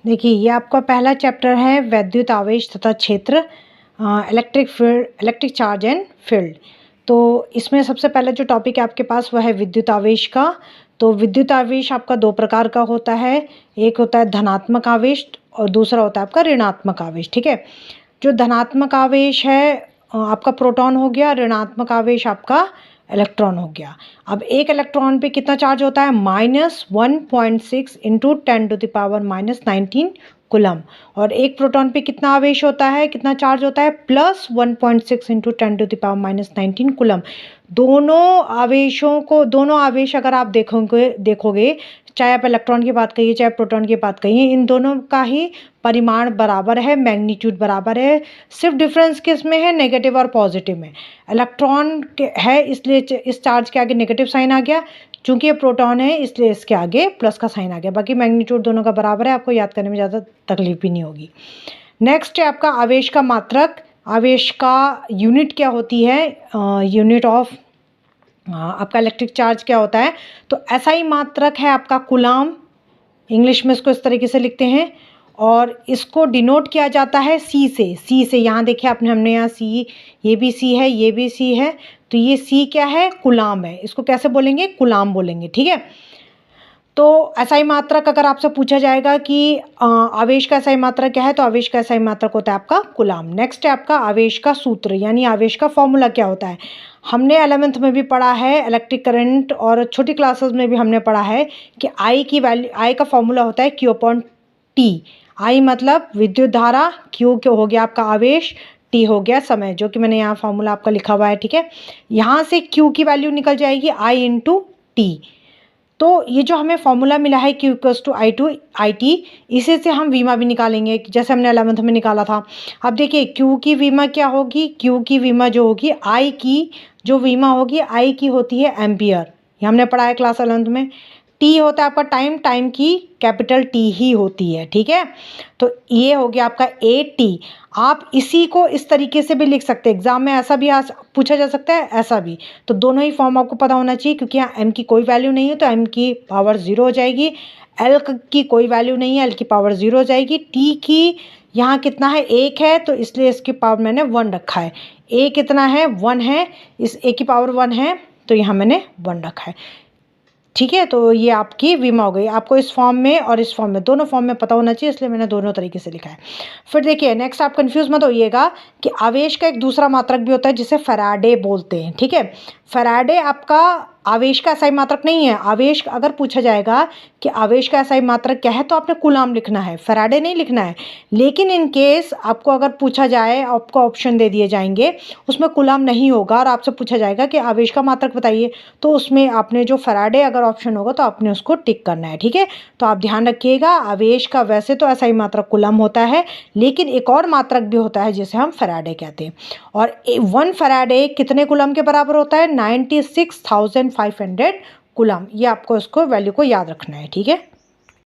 देखिए ये आपका पहला चैप्टर है वैद्युत आवेश तथा क्षेत्र, इलेक्ट्रिक चार्ज एंड फील्ड। तो इसमें सबसे पहले जो टॉपिक है आपके पास वह है विद्युत आवेश का। तो विद्युत आवेश आपका दो प्रकार का होता है, एक होता है धनात्मक आवेश और दूसरा होता है आपका ऋणात्मक आवेश। ठीक है, जो धनात्मक आवेश है आपका प्रोटॉन हो गया, ऋणात्मक आवेश आपका इलेक्ट्रॉन हो गया। अब एक इलेक्ट्रॉन पे कितना चार्ज होता है, -1.6 इंटू 10⁻⁻19 कूलम। और एक प्रोटॉन पे कितना आवेश होता है, कितना चार्ज होता है, +1.6 इंटू 10⁻⁻19 कूलम। दोनों आवेश अगर आप देखोगे चाहे आप इलेक्ट्रॉन की बात करिए चाहे प्रोटॉन की बात करिए, इन दोनों का ही परिमाण बराबर है, मैग्नीट्यूड बराबर है। सिर्फ डिफरेंस किस में है, नेगेटिव और पॉजिटिव में। इलेक्ट्रॉन है इसलिए इस चार्ज के आगे नेगेटिव साइन आ गया, चूंकि ये प्रोटॉन है इसलिए इसके आगे प्लस का साइन आ गया। बाकी मैग्नीट्यूड दोनों का बराबर है, आपको याद करने में ज़्यादा तकलीफ भी नहीं होगी। नेक्स्ट है आपका आवेश का मात्रक। आवेश का यूनिट क्या होती है, यूनिट ऑफ आपका इलेक्ट्रिक चार्ज क्या होता है, तो ऐसा ही मात्रक है आपका कूलम। इंग्लिश में इसको इस तरीके से लिखते हैं और इसको डिनोट किया जाता है सी से। यहाँ देखिए हमने यहाँ सी, ये भी सी है, ये भी सी है, तो ये सी क्या है, कूलम है। इसको कैसे बोलेंगे, कूलम बोलेंगे। ठीक है, तो एसआई मात्रक अगर आपसे पूछा जाएगा कि आवेश का एसआई मात्रक क्या है, तो आवेश का एसआई मात्रक होता है आपका कूलम। नेक्स्ट है आपका आवेश का सूत्र, यानी आवेश का फॉर्मूला क्या होता है। हमने 11th में भी पढ़ा है इलेक्ट्रिक करंट, और छोटी क्लासेस में भी हमने पढ़ा है कि आई की वैल्यू, आई का फॉर्मूला होता है Q/T। आई मतलब विद्युत धारा, Q हो गया आपका आवेश, T हो गया समय, जो कि मैंने यहाँ फॉर्मूला आपका लिखा हुआ है। ठीक है, यहाँ से Q की वैल्यू निकल जाएगी I × T। तो ये जो हमें फॉर्मूला मिला है Q = I/IT, इसी से हम वीमा भी निकालेंगे जैसे हमने 11th में निकाला था। अब देखिए Q की वीमा क्या होगी, Q की वीमा जो होगी, I की जो वीमा होगी, I की होती है एम्पियर, ये हमने पढ़ा है क्लास 11th में। T होता है आपका टाइम, टाइम की कैपिटल T ही होती है। ठीक है, तो ये हो गया आपका AT। आप इसी को इस तरीके से भी लिख सकते हैं, एग्जाम में ऐसा भी पूछा जा सकता है, ऐसा भी। तो दोनों ही फॉर्म आपको पता होना चाहिए, क्योंकि यहाँ m की कोई वैल्यू नहीं है तो m की पावर 0 हो जाएगी, l की कोई वैल्यू नहीं है, l की पावर 0 हो जाएगी, t की यहाँ कितना है, 1 है, तो इसलिए इसकी पावर मैंने 1 रखा है। a कितना है, 1 है, इस a की पावर 1 है, तो यहाँ मैंने 1 रखा है। ठीक है, तो ये आपकी वीमा हो गई। आपको इस फॉर्म में और इस फॉर्म में, दोनों फॉर्म में पता होना चाहिए, इसलिए मैंने दोनों तरीके से लिखा है। फिर देखिए नेक्स्ट, आप कंफ्यूज मत होइएगा कि आवेश का एक दूसरा मात्रक भी होता है जिसे फैराडे बोलते हैं। ठीक है, फैराडे आपका आवेश का एसआई मात्रक नहीं है। आवेश अगर पूछा जाएगा कि आवेश का एसआई मात्रक क्या है, तो आपने कूलम लिखना है, फैराडे नहीं लिखना है। लेकिन इन केस आपको अगर पूछा जाए, आपको ऑप्शन दे दिए जाएंगे, उसमें कूलम नहीं होगा और आपसे पूछा जाएगा कि आवेश का मात्रक बताइए, तो उसमें आपने जो फैराडे अगर ऑप्शन होगा तो आपने उसको टिक करना है। ठीक है, तो आप ध्यान रखिएगा, आवेश का वैसे तो एसआई मात्रक कूलम होता है, लेकिन एक और मात्रक भी होता है जिसे हम फैराडे कहते हैं। और 1 फैराडे कितने कूलम के बराबर होता है, 96,500 कूलम। ये आपको इसको वैल्यू को याद रखना है। ठीक है।